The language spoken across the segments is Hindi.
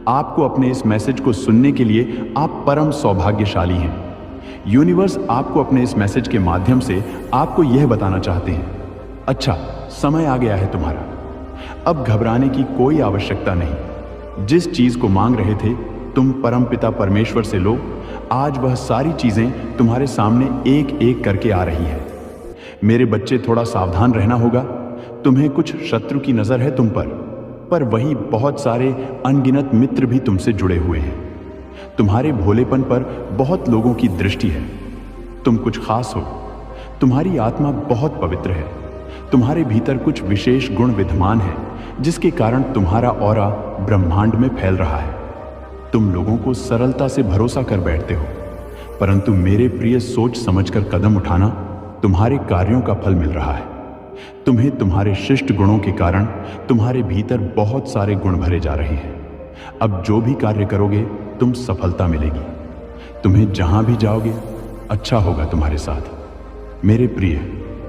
आपको अपने इस मैसेज को सुनने के लिए आप परम सौभाग्यशाली हैं। यूनिवर्स आपको अपने इस मैसेज के माध्यम से आपको यह बताना चाहते हैं, अच्छा, समय आ गया है तुम्हारा। अब घबराने की कोई आवश्यकता नहीं। जिस चीज को मांग रहे थे तुम परमपिता परमेश्वर से लो, आज वह सारी चीजें तुम्हारे सामने एक एक करके आ रही है। मेरे बच्चे, थोड़ा सावधान रहना होगा। तुम्हें कुछ शत्रु की नजर है तुम पर वही बहुत सारे अनगिनत मित्र भी तुमसे जुड़े हुए हैं। तुम्हारे भोलेपन पर बहुत लोगों की दृष्टि है। तुम कुछ खास हो। तुम्हारी आत्मा बहुत पवित्र है। तुम्हारे भीतर कुछ विशेष गुण विद्यमान है जिसके कारण तुम्हारा ऑरा ब्रह्मांड में फैल रहा है। तुम लोगों को सरलता से भरोसा कर बैठते हो, परंतु मेरे प्रिय, सोच समझकर कदम उठाना, तुम्हारे कार्यों का फल मिल रहा है। तुम्हें तुम्हारे शिष्ट गुणों के कारण तुम्हारे भीतर बहुत सारे गुण भरे जा रहे हैं। अब जो भी कार्य करोगे तुम सफलता मिलेगी। तुम्हें जहां भी जाओगे अच्छा होगा तुम्हारे साथ। मेरे प्रिय,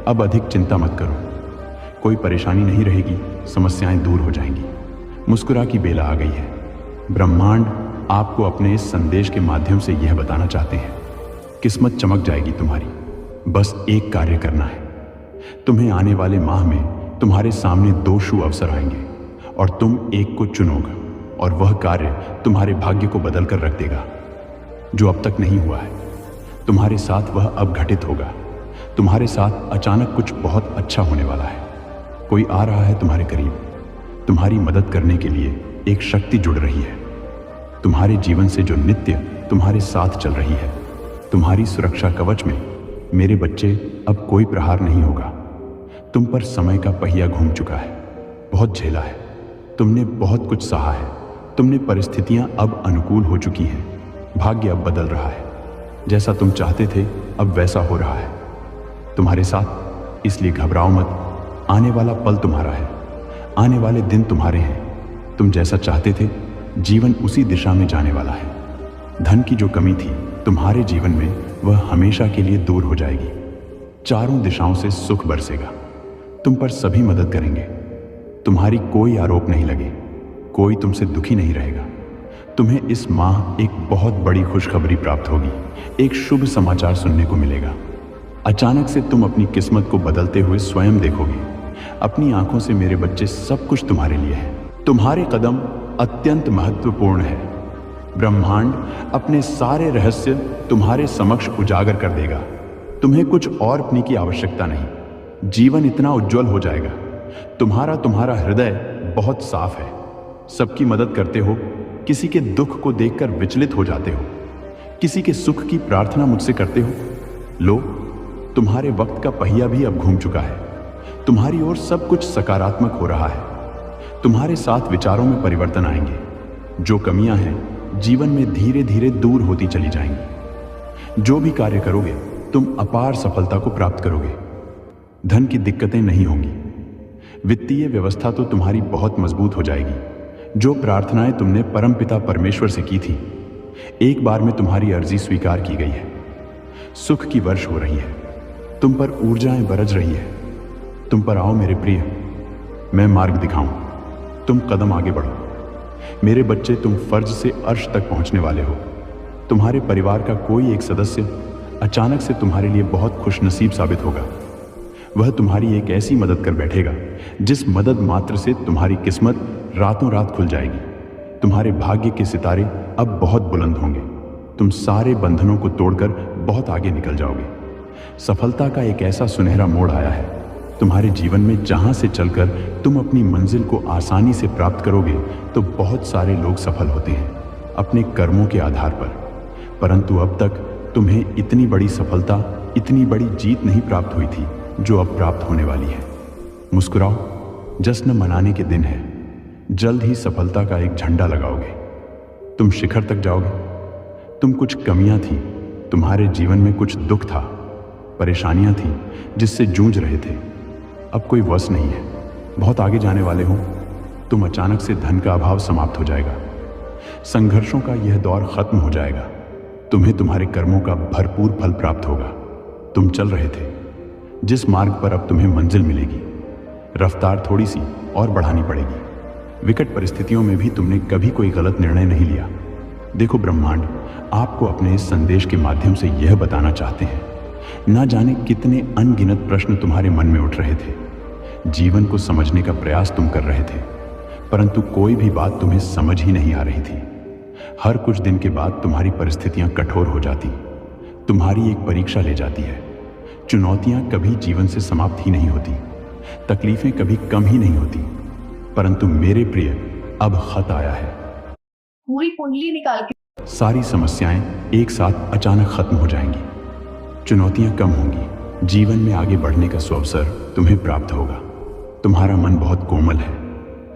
अब अधिक चिंता मत करो। कोई परेशानी नहीं रहेगी, समस्याएं दूर हो जाएंगी। मुस्कुरा की बेला आ गई है। ब्रह्मांड आपको अपने इस संदेश के माध्यम से यह बताना चाहते हैं, किस्मत चमक जाएगी तुम्हारी। बस एक कार्य करना है। तुम्हें आने वाले माह में तुम्हारे सामने 2 शुभ अवसर आएंगे और तुम एक को चुनोगे और वह कार्य तुम्हारे भाग्य को बदल कर रख देगा। जो अब तक नहीं हुआ है तुम्हारे साथ, वह अब घटित होगा। तुम्हारे साथ अचानक कुछ बहुत अच्छा होने वाला है। कोई आ रहा है तुम्हारे करीब। तुम्हारी मदद करने के लिए एक शक्ति जुड़ रही है। तुम्हारे जीवन से जो नित्य तुम्हारे साथ चल रही है। तुम्हारी सुरक्षा कवच में मेरे बच्चे अब कोई प्रहार नहीं होगा। तुम पर समय का पहिया घूम चुका है। बहुत झेला है। तुमने बहुत कुछ सहा है। तुमने परिस्थितियां अब अनुकूल हो चुकी हैं। भाग्य अब बदल रहा है। जैसा तुम चाहते थे अब वैसा हो रहा है तुम्हारे साथ। इसलिए घबराओ मत। आने वाला पल तुम्हारा है। आने वाले दिन तुम्हारे हैं। तुम जैसा चाहते थे जीवन उसी दिशा में जाने वाला है। धन की जो कमी थी तुम्हारे जीवन में, वह हमेशा के लिए दूर हो जाएगी। चारों दिशाओं से सुख बरसेगा। तुम पर सभी मदद करेंगे। तुम्हारी कोई आरोप नहीं लगे। कोई तुमसे दुखी नहीं रहेगा। तुम्हें इस माह एक बहुत बड़ी खुशखबरी प्राप्त होगी। एक शुभ समाचार सुनने को मिलेगा। अचानक से तुम अपनी किस्मत को बदलते हुए स्वयं देखोगे। अपनी आंखों से मेरे बच्चे, सब कुछ तुम्हारे लिए है। तुम्हारे कदम अत्यंत महत्वपूर्ण है। ब्रह्मांड अपने सारे रहस्य तुम्हारे समक्ष उजागर कर देगा। तुम्हें कुछ और अपनी की आवश्यकता नहीं। जीवन इतना उज्जवल हो जाएगा। तुम्हारा हृदय बहुत साफ है। सबकी मदद करते हो। किसी के दुख को देखकर विचलित हो जाते हो। किसी के सुख की प्रार्थना मुझसे करते हो। लो, तुम्हारे वक्त का पहिया भी अब घूम चुका है। तुम्हारी ओर सब कुछ सकारात्मक हो रहा है। तुम्हारे साथ विचारों में परिवर्तन आएंगे। जो कमियां हैं जीवन में धीरे धीरे दूर होती चली जाएंगी। जो भी कार्य करोगे तुम अपार सफलता को प्राप्त करोगे। धन की दिक्कतें नहीं होंगी। वित्तीय व्यवस्था तो तुम्हारी बहुत मजबूत हो जाएगी। जो प्रार्थनाएं तुमने परमपिता परमेश्वर से की थी, एक बार में तुम्हारी अर्जी स्वीकार की गई है। सुख की वर्ष हो रही है। तुम पर ऊर्जाएं बरस रही है। तुम पर आओ मेरे प्रिय, मैं मार्ग दिखाऊं। तुम कदम आगे बढ़ो। मेरे बच्चे, तुम फर्ज से अर्श तक पहुंचने वाले हो। तुम्हारे परिवार का कोई एक सदस्य अचानक से तुम्हारे लिए बहुत खुशनसीब साबित होगा। वह तुम्हारी एक ऐसी मदद कर बैठेगा जिस मदद मात्र से तुम्हारी किस्मत रातों रात खुल जाएगी। तुम्हारे भाग्य के सितारे अब बहुत बुलंद होंगे। तुम सारे बंधनों को तोड़कर बहुत आगे निकल जाओगे। सफलता का एक ऐसा सुनहरा मोड़ आया है तुम्हारे जीवन में, जहां से चलकर तुम अपनी मंजिल को आसानी से प्राप्त करोगे। तो बहुत सारे लोग सफल होते हैं अपने कर्मों के आधार पर, परंतु अब तक तुम्हें इतनी बड़ी सफलता, इतनी बड़ी जीत नहीं प्राप्त हुई थी जो अब प्राप्त होने वाली है। मुस्कुराओ, जश्न मनाने के दिन है। जल्द ही सफलता का एक झंडा लगाओगे। तुम शिखर तक जाओगे। तुम कुछ कमियां थी, तुम्हारे जीवन में कुछ दुख था, परेशानियां थी जिससे जूझ रहे थे। अब कोई वश नहीं है। बहुत आगे जाने वाले हो। तुम अचानक से धन का अभाव समाप्त हो जाएगा। संघर्षों का यह दौर खत्म हो जाएगा। तुम्हें तुम्हारे कर्मों का भरपूर फल प्राप्त होगा। तुम चल रहे थे जिस मार्ग पर अब तुम्हें मंजिल मिलेगी, रफ्तार थोड़ी सी और बढ़ानी पड़ेगी। विकट परिस्थितियों में भी तुमने कभी कोई गलत निर्णय नहीं लिया। देखो ब्रह्मांड आपको अपने इस संदेश के माध्यम से यह बताना चाहते हैं, ना जाने कितने अनगिनत प्रश्न तुम्हारे मन में उठ रहे थे। जीवन को समझने का प्रयास तुम कर रहे थे, परंतु कोई भी बात तुम्हें समझ ही नहीं आ रही थी। हर कुछ दिन के बाद तुम्हारी परिस्थितियां कठोर हो जाती, तुम्हारी एक परीक्षा ले जाती है। चुनौतियां कभी जीवन से समाप्त ही नहीं होती, तकलीफें कभी कम ही नहीं होती, परंतु मेरे प्रिय अब खत आया है। पूरी कुंडली निकाल के सारी समस्याएं एक साथ अचानक खत्म हो जाएंगी, चुनौतियां कम होंगी, जीवन में आगे बढ़ने का सुअवसर तुम्हें प्राप्त होगा। तुम्हारा मन बहुत कोमल है,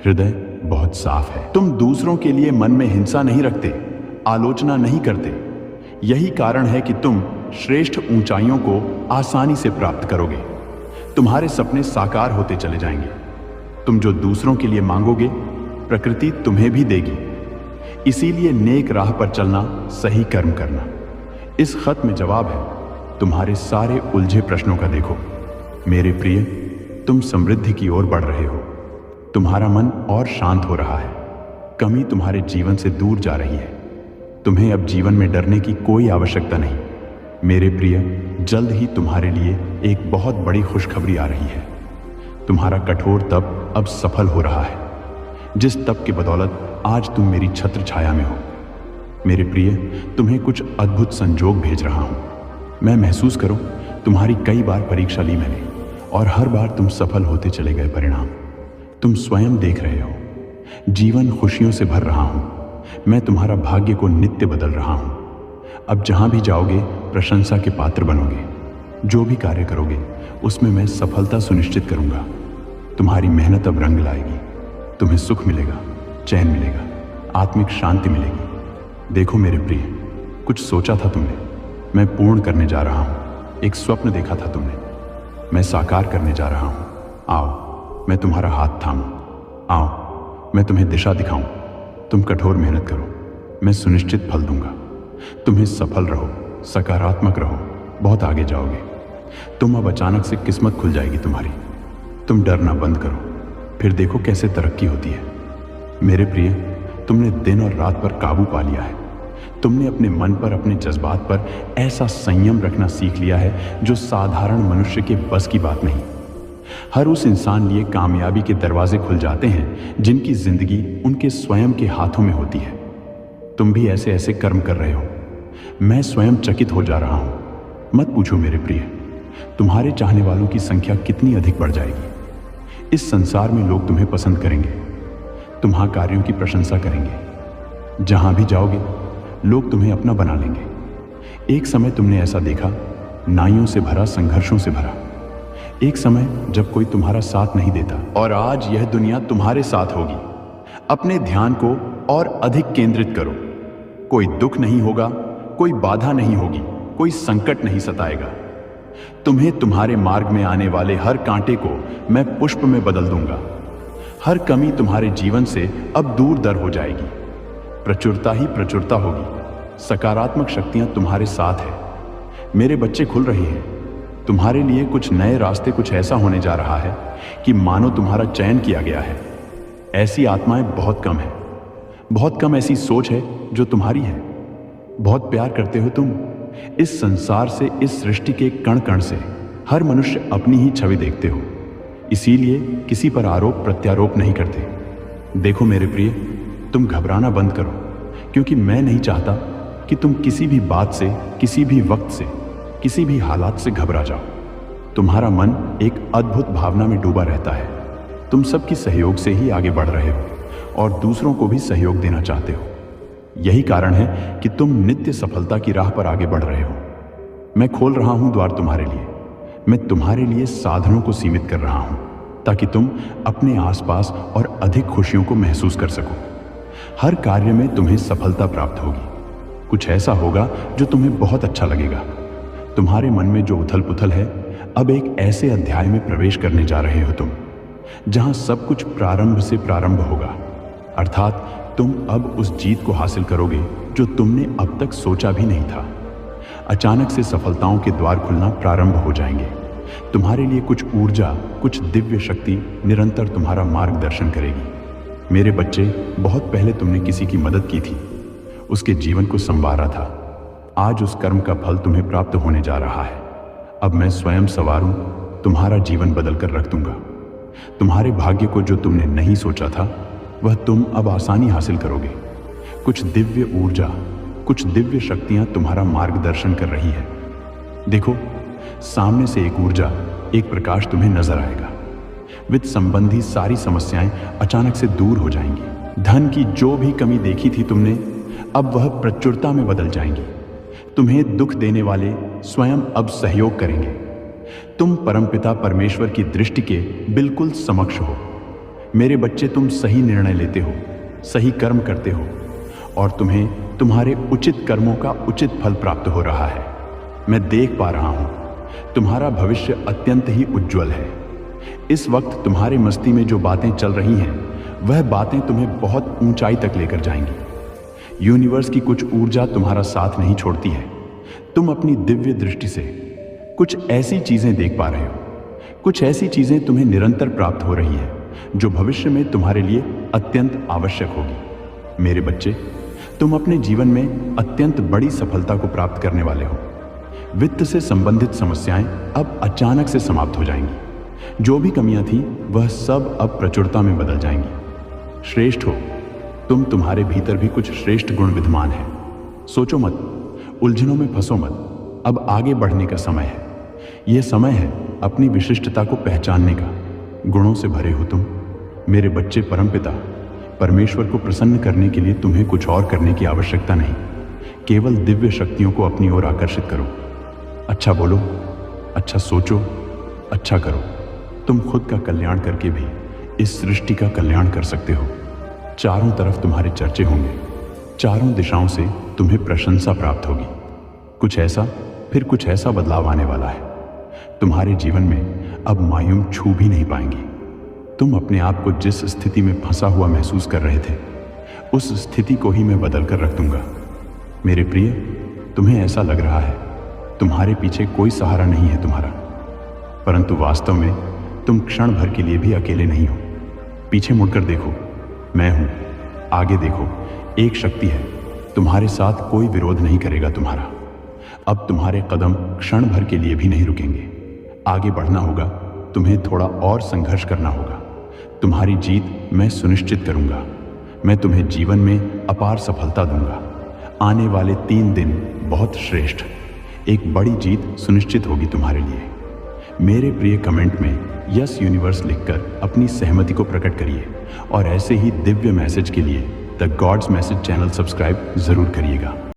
हृदय बहुत साफ है। तुम दूसरों के लिए मन में हिंसा नहीं रखते, आलोचना नहीं करते। यही कारण है कि तुम श्रेष्ठ ऊंचाइयों को आसानी से प्राप्त करोगे। तुम्हारे सपने साकार होते चले जाएंगे। तुम जो दूसरों के लिए मांगोगे, प्रकृति तुम्हें भी देगी। इसीलिए नेक राह पर चलना, सही कर्म करना। इस खत में जवाब है तुम्हारे सारे उलझे प्रश्नों का। देखो मेरे प्रिय, तुम समृद्धि की ओर बढ़ रहे हो। तुम्हारा मन और शांत हो रहा है, कमी तुम्हारे जीवन से दूर जा रही है। तुम्हें अब जीवन में डरने की कोई आवश्यकता नहीं। मेरे प्रिय, जल्द ही तुम्हारे लिए एक बहुत बड़ी खुशखबरी आ रही है। तुम्हारा कठोर तप अब सफल हो रहा है, जिस तप की बदौलत आज तुम मेरी छत्र छाया में हो। मेरे प्रिय, तुम्हें कुछ अद्भुत संजोग भेज रहा हूं। मैं महसूस करो, तुम्हारी कई बार परीक्षा ली मैंने और हर बार तुम सफल होते चले गए। परिणाम तुम स्वयं देख रहे हो। जीवन खुशियों से भर रहा हूं। मैं तुम्हारा भाग्य को नित्य बदल रहा हूं। अब जहां भी जाओगे प्रशंसा के पात्र बनोगे। जो भी कार्य करोगे उसमें मैं सफलता सुनिश्चित करूंगा। तुम्हारी मेहनत अब रंग लाएगी। तुम्हें सुख मिलेगा, चैन मिलेगा, आत्मिक शांति मिलेगी। देखो मेरे प्रिय, कुछ सोचा था तुमने, मैं पूर्ण करने जा रहा हूं। एक स्वप्न देखा था तुमने, मैं साकार करने जा रहा हूं। आओ, मैं तुम्हारा हाथ थामूं। आओ, मैं तुम्हें दिशा दिखाऊं। तुम कठोर मेहनत करो, मैं सुनिश्चित फल दूंगा। तुम्हें सफल रहो, सकारात्मक रहो, बहुत आगे जाओगे। तुम अब अचानक से किस्मत खुल जाएगी तुम्हारी। तुम डरना बंद करो, फिर देखो कैसे तरक्की होती है। मेरे प्रिय, तुमने दिन और रात पर काबू पा लिया है। तुमने अपने मन पर, अपने जज्बात पर ऐसा संयम रखना सीख लिया है जो साधारण मनुष्य के बस की बात नहीं। हर उस इंसान लिए कामयाबी के दरवाजे खुल जाते हैं जिनकी जिंदगी उनके स्वयं के हाथों में होती है। तुम भी ऐसे ऐसे कर्म कर रहे हो, मैं स्वयं चकित हो जा रहा हूं। मत पूछो मेरे प्रिय, तुम्हारे चाहने वालों की संख्या कितनी अधिक बढ़ जाएगी। इस संसार में लोग तुम्हें पसंद करेंगे, तुम्हारे कार्यों की प्रशंसा करेंगे। जहां भी जाओगे लोग तुम्हें अपना बना लेंगे। एक समय तुमने ऐसा देखा, नाइयों से भरा, संघर्षों से भरा। एक समय जब कोई तुम्हारा साथ नहीं देता, और आज यह दुनिया तुम्हारे साथ होगी। अपने ध्यान को और अधिक केंद्रित करो। कोई दुख नहीं होगा, कोई बाधा नहीं होगी, कोई संकट नहीं सताएगा। तुम्हें तुम्हारे मार्ग में आने वाले हर कांटे को मैं पुष्प में बदल दूंगा। हर कमी तुम्हारे जीवन से अब दूर दर हो जाएगी। प्रचुरता ही प्रचुरता होगी। सकारात्मक शक्तियां तुम्हारे साथ है। मेरे बच्चे खुल रहे हैं। तुम्हारे लिए कुछ नए रास्ते, कुछ ऐसा होने जा रहा है कि मानो तुम्हारा चयन किया गया है। ऐसी आत्माएं बहुत कम है, बहुत कम ऐसी सोच है जो तुम्हारी है। बहुत प्यार करते हो तुम इस संसार से, इस सृष्टि के कण कण से। हर मनुष्य अपनी ही छवि देखते हो, इसीलिए किसी पर आरोप प्रत्यारोप नहीं करते। देखो मेरे प्रिय, तुम घबराना बंद करो, क्योंकि मैं नहीं चाहता कि तुम किसी भी बात से, किसी भी वक्त से, किसी भी हालात से घबरा जाओ। तुम्हारा मन एक अद्भुत भावना में डूबा रहता है। तुम सबकी सहयोग से ही आगे बढ़ रहे हो और दूसरों को भी सहयोग देना चाहते हो। यही कारण है कि तुम नित्य सफलता की राह पर आगे बढ़ रहे हो। मैं खोल रहा हूं द्वार तुम्हारे लिए। मैं तुम्हारे लिए साधनों को सीमित कर रहा हूं ताकि तुम अपने आसपास और अधिक खुशियों को महसूस कर सको। हर कार्य में तुम्हें सफलता प्राप्त होगी। कुछ ऐसा होगा जो तुम्हें बहुत अच्छा लगेगा। तुम्हारे मन में जो उथल पुथल है, अब एक ऐसे अध्याय में प्रवेश करने जा रहे हो तुम, जहां सब कुछ प्रारंभ से प्रारंभ होगा। अर्थात तुम अब उस जीत को हासिल करोगे जो तुमने अब तक सोचा भी नहीं था। अचानक से सफलताओं के द्वार खुलना प्रारंभ हो जाएंगे। तुम्हारे लिए कुछ ऊर्जा, कुछ दिव्य शक्ति निरंतर तुम्हारा मार्गदर्शन करेगी। मेरे बच्चे, बहुत पहले तुमने किसी की मदद की थी, उसके जीवन को संवारा था। आज उस कर्म का फल तुम्हें प्राप्त होने जा रहा है। अब मैं स्वयं सवारूं, तुम्हारा जीवन बदल कर रख दूंगा। तुम्हारे भाग्य को जो तुमने नहीं सोचा था, वह तुम अब आसानी हासिल करोगे। कुछ दिव्य ऊर्जा, कुछ दिव्य शक्तियां तुम्हारा मार्गदर्शन कर रही है। देखो, सामने से एक ऊर्जा, एक प्रकाश तुम्हें नजर आएगा। वित्त संबंधी सारी समस्याएं अचानक से दूर हो जाएंगी। धन की जो भी कमी देखी थी तुमने, अब वह प्रचुरता में बदल जाएंगी। तुम्हें दुख देने वाले स्वयं अब सहयोग करेंगे। तुम परमपिता परमेश्वर की दृष्टि के बिल्कुल समक्ष हो। मेरे बच्चे, तुम सही निर्णय लेते हो, सही कर्म करते हो और तुम्हें तुम्हारे उचित कर्मों का उचित फल प्राप्त हो रहा है। मैं देख पा रहा हूं, तुम्हारा भविष्य अत्यंत ही उज्जवल है। इस वक्त तुम्हारी मस्ती में जो बातें चल रही हैं, वह बातें तुम्हें बहुत ऊंचाई तक लेकर जाएंगी। यूनिवर्स की कुछ ऊर्जा तुम्हारा साथ नहीं छोड़ती है। तुम अपनी दिव्य दृष्टि से कुछ ऐसी चीजें देख पा रहे हो, कुछ ऐसी चीजें तुम्हें निरंतर प्राप्त हो रही है जो भविष्य में तुम्हारे लिए अत्यंत आवश्यक होगी। मेरे बच्चे, तुम अपने जीवन में अत्यंत बड़ी सफलता को प्राप्त करने वाले हो। वित्त से संबंधित समस्याएं अब अचानक से समाप्त हो जाएंगी। जो भी कमियां थी, वह सब अब प्रचुरता में बदल जाएंगी। श्रेष्ठ हो तुम, तुम्हारे भीतर भी कुछ श्रेष्ठ गुण विद्यमान है। सोचो मत, उलझनों में फंसो मत। अब आगे बढ़ने का समय है। यह समय है अपनी विशिष्टता को पहचानने का। गुणों से भरे हो तुम। मेरे बच्चे, परमपिता परमेश्वर को प्रसन्न करने के लिए तुम्हें कुछ और करने की आवश्यकता नहीं। केवल दिव्य शक्तियों को अपनी ओर आकर्षित करो। अच्छा बोलो, अच्छा सोचो, अच्छा करो। तुम खुद का कल्याण करके भी इस सृष्टि का कल्याण कर सकते हो। चारों तरफ तुम्हारे चर्चे होंगे। चारों दिशाओं से तुम्हें प्रशंसा प्राप्त होगी। कुछ ऐसा, फिर कुछ ऐसा बदलाव आने वाला है। तुम्हारे जीवन में अब मायूम छू भी नहीं पाएंगे। तुम अपने आप को जिस स्थिति में फंसा हुआ महसूस कर रहे थे, उस स्थिति को ही मैं बदल कर रख दूंगा। मेरे प्रिय, तुम्हें ऐसा लग रहा है तुम्हारे पीछे कोई सहारा नहीं है तुम्हारा, परंतु वास्तव में तुम क्षण भर के लिए भी अकेले नहीं हो। पीछे मुड़कर देखो, मैं हूं। आगे देखो, एक शक्ति है। तुम्हारे साथ कोई विरोध नहीं करेगा तुम्हारा। अब तुम्हारे कदम क्षण भर के लिए भी नहीं रुकेंगे। आगे बढ़ना होगा, तुम्हें थोड़ा और संघर्ष करना होगा। तुम्हारी जीत मैं सुनिश्चित करूंगा। मैं तुम्हें जीवन में अपार सफलता दूंगा। आने वाले 3 दिन बहुत श्रेष्ठ, एक बड़ी जीत सुनिश्चित होगी तुम्हारे लिए। मेरे प्रिय, कमेंट में यस यूनिवर्स लिखकर अपनी सहमति को प्रकट करिए और ऐसे ही दिव्य मैसेज के लिए the gods message channel subscribe जरूर करिएगा।